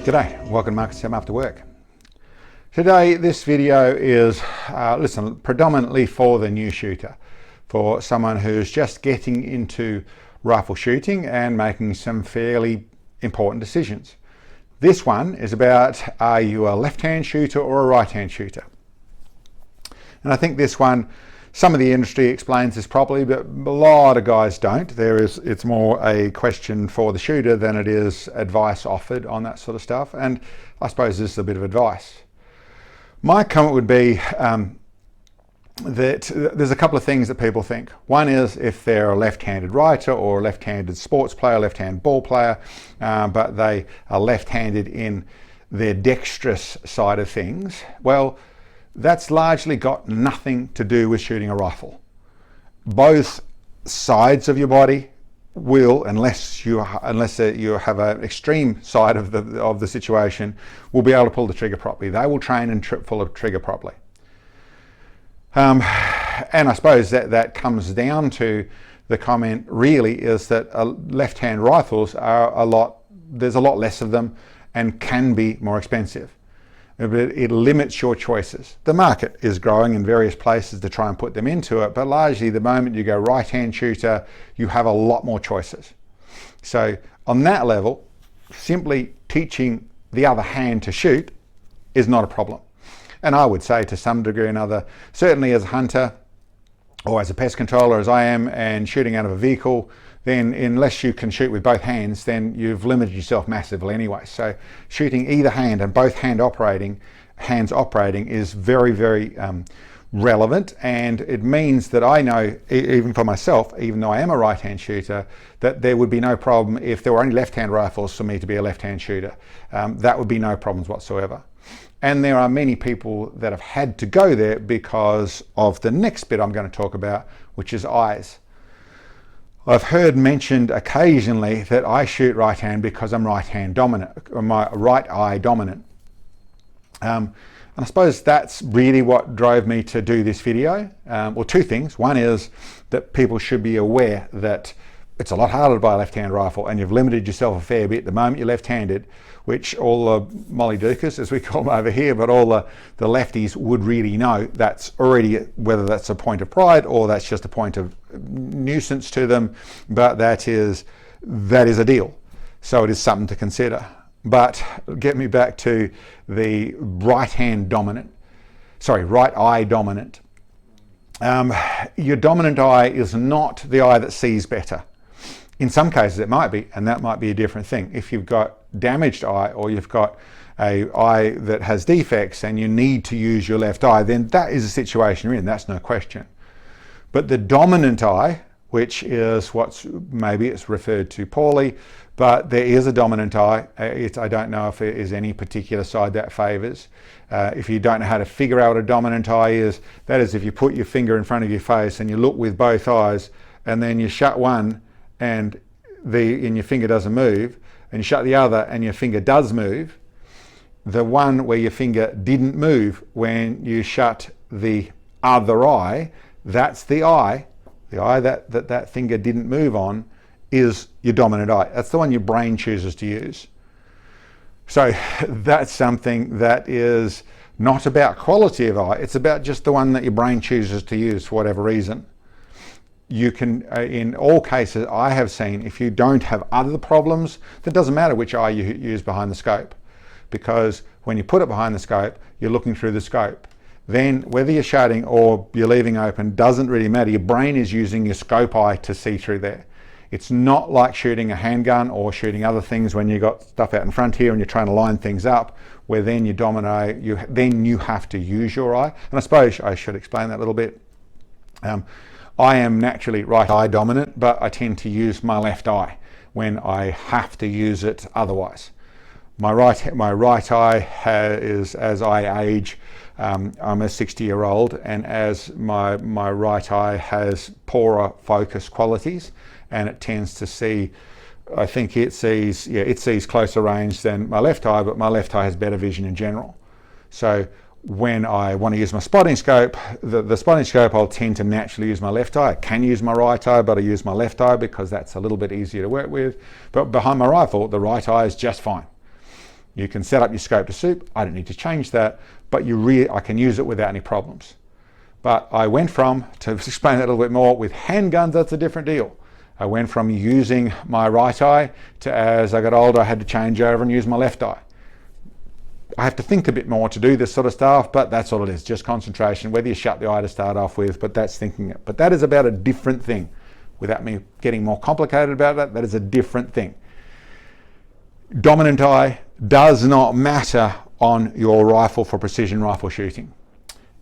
G'day, welcome to Market Sam After Work. Today this video is predominantly for the new shooter, for someone who's just getting into rifle shooting and making some fairly important decisions. This one is about, are you a left-hand shooter or a right-hand shooter? And I think this one, some of the industry explains this properly, but a lot of guys don't. It's more a question for the shooter than it is advice offered on that sort of stuff. And I suppose this is a bit of advice. My comment would be that there's a couple of things that people think. One is if they're a left-handed writer or a left-handed sports player, left-hand ball player, but they are left-handed in their dexterous side of things. Well, that's largely got nothing to do with shooting a rifle. Both sides of your body will, unless you have an extreme side of the situation, will be able to pull the trigger properly. They will train and pull a trigger properly. And I suppose that comes down to the comment really is that left-hand rifles are there's a lot less of them and can be more expensive. It limits your choices. The market is growing in various places to try and put them into it, but largely the moment you go right-hand shooter, you have a lot more choices. So on that level, simply teaching the other hand to shoot is not a problem. And I would say to some degree or another, certainly as a hunter or as a pest controller as I am and shooting out of a vehicle, then unless you can shoot with both hands, then you've limited yourself massively anyway. So shooting either hand and both hands operating is very, very relevant. And it means that I know, even for myself, even though I am a right-hand shooter, that there would be no problem if there were only left-hand rifles for me to be a left-hand shooter. That would be no problems whatsoever. And there are many people that have had to go there because of the next bit I'm going to talk about, which is eyes. I've heard mentioned occasionally that I shoot right hand because I'm right hand dominant, or my right eye dominant. And I suppose that's really what drove me to do this video. Well, two things. One is that people should be aware that it's a lot harder to buy a left-hand rifle and you've limited yourself a fair bit the moment you're left-handed, which all the Molly Dukers, as we call them over here, but all the lefties would really know that's already, whether that's a point of pride or that's just a point of nuisance to them, but that is a deal. So it is something to consider. But get me back to the right eye dominant. Your dominant eye is not the eye that sees better. In some cases it might be, and that might be a different thing. If you've got damaged eye or you've got an eye that has defects and you need to use your left eye, then that is a situation you're in, that's no question. But the dominant eye, which is maybe it's referred to poorly, but there is a dominant eye. I don't know if there is any particular side that favors. If you don't know how to figure out what a dominant eye is, that is if you put your finger in front of your face and you look with both eyes and then you shut one and your finger doesn't move, and you shut the other and your finger does move. The one where your finger didn't move when you shut the other eye, that's the eye that finger didn't move on, is your dominant eye. That's the one your brain chooses to use. So that's something that is not about quality of eye, it's about just the one that your brain chooses to use for whatever reason. You can, in all cases I have seen, if you don't have other problems, it doesn't matter which eye you use behind the scope, because when you put it behind the scope, you're looking through the scope. Then whether you're shutting or you're leaving open doesn't really matter. Your brain is using your scope eye to see through there. It's not like shooting a handgun or shooting other things when you've got stuff out in front here and you're trying to line things up, where then you dominate, then you have to use your eye. And I suppose I should explain that a little bit. I am naturally right eye dominant, but I tend to use my left eye when I have to use it otherwise. My right eye is, as I age, I'm a 60-year-old, and as my right eye has poorer focus qualities, and it tends to see, I think it sees closer range than my left eye, but my left eye has better vision in general. So when I want to use my spotting scope, the spotting scope, I'll tend to naturally use my left eye. I can use my right eye, but I use my left eye because that's a little bit easier to work with. But behind my rifle, the right eye is just fine. You can set up your scope to suit. I don't need to change that, but I can use it without any problems. But I went from, to explain that a little bit more, with handguns, that's a different deal. I went from using my right eye to, as I got older, I had to change over and use my left eye. I have to think a bit more to do this sort of stuff, but that's all it is, just concentration, whether you shut the eye to start off with, but that's thinking it. But that is about a different thing. Without me getting more complicated about that, that is a different thing. Dominant eye does not matter on your rifle for precision rifle shooting.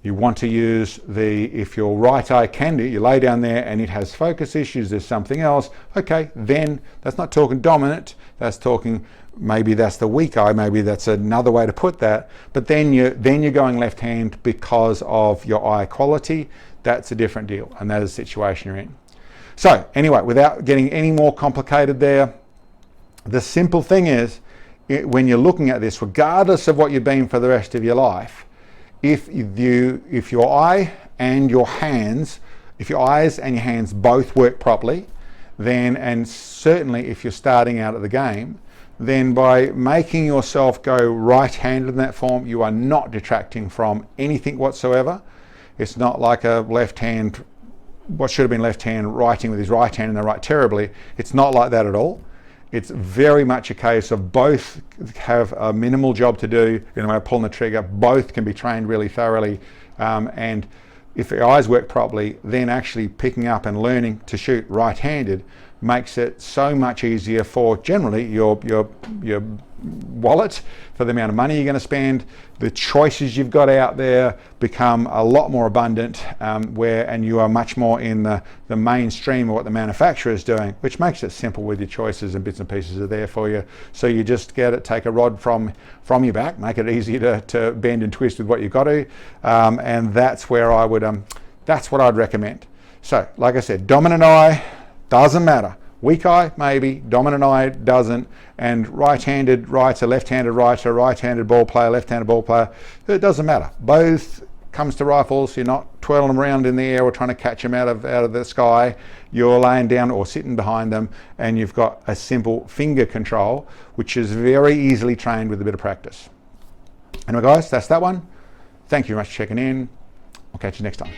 You want to use if your right eye can do, you lay down there and it has focus issues, there's something else, okay, then that's not talking dominant, that's talking, maybe that's the weak eye, maybe that's another way to put that, but then you're going left hand because of your eye quality. That's a different deal, and that is the situation you're in. So anyway, without getting any more complicated there, the simple thing is, when you're looking at this, regardless of what you've been for the rest of your life, if your eye and your hands, if your eyes and your hands both work properly, then, and certainly if you're starting out at the game, then by making yourself go right-handed in that form, you are not detracting from anything whatsoever. It's not like a left hand, what should have been left hand writing with his right hand and they write terribly. It's not like that at all. It's very much a case of both have a minimal job to do in a way of pulling the trigger. Both can be trained really thoroughly, and if your eyes work properly, then actually picking up and learning to shoot right-handed makes it so much easier for generally your wallet, for the amount of money you're going to spend. The choices you've got out there become a lot more abundant, and you are much more in the mainstream of what the manufacturer is doing, which makes it simple with your choices, and bits and pieces are there for you. So you just take a rod from your back, make it easy to bend and twist with what you've got to, and that's where I would that's what I'd recommend. So like I said, dominant eye doesn't matter. Weak eye, maybe. Dominant eye doesn't. And right-handed writer, left-handed writer, right-handed ball player, left-handed ball player, it doesn't matter. Both comes to rifles. You're not twirling them around in the air or trying to catch them out of the sky. You're laying down or sitting behind them, and you've got a simple finger control, which is very easily trained with a bit of practice. Anyway, guys, that's that one. Thank you very much for checking in. I'll catch you next time.